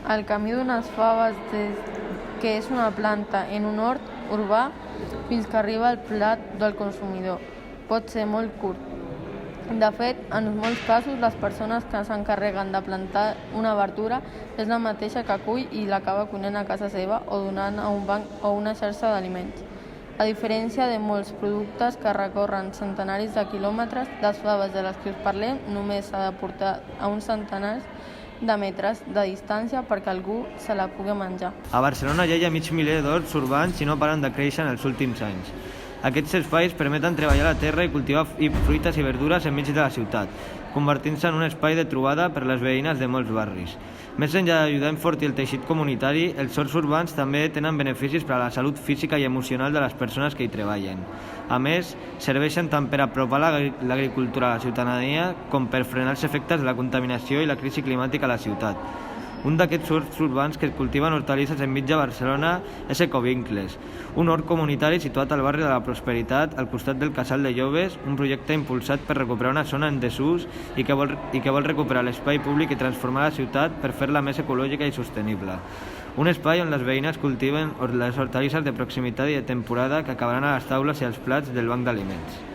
El camí d'unes faves des que és una planta en un hort urbà fins que arriba al plat del consumidor pot ser molt curt. De fet, en molts casos, les persones que s'encarreguen de plantar una verdura és la mateixa que cull i l'acaba cuinant a casa seva o donant a un banc o una xarxa d'aliments. A diferència de molts productes que recorren centenaris de quilòmetres, les faves de les que us parlem només s'ha de portar a uns centenars de metres de distància perquè algú se la pugui menjar. A Barcelona ja hi ha mig miler d'horts urbans i no paren de créixer en els últims anys. Aquests espais permeten treballar la terra i cultivar fruites i verdures enmig de la ciutat, convertint-se en un espai de trobada per les veïnes de molts barris. Més enllà d'ajudar a enfortir el teixit comunitari, els horts urbans també tenen beneficis per a la salut física i emocional de les persones que hi treballen. A més, serveixen tant per apropar l'agricultura a la ciutadania com per frenar els efectes de la contaminació i la crisi climàtica a la ciutat. Un d'aquests horts urbans que cultiven hortalisses enmig de Barcelona és Ecovincles, un hort comunitari situat al barri de la Prosperitat, al costat del Casal de Llobes, un projecte impulsat per recuperar una zona en desús i que vol recuperar l'espai públic i transformar la ciutat per fer-la més ecològica i sostenible. Un espai on les veïnes cultiven les hortalisses de proximitat i de temporada que acabaran a les taules i als plats del banc d'aliments.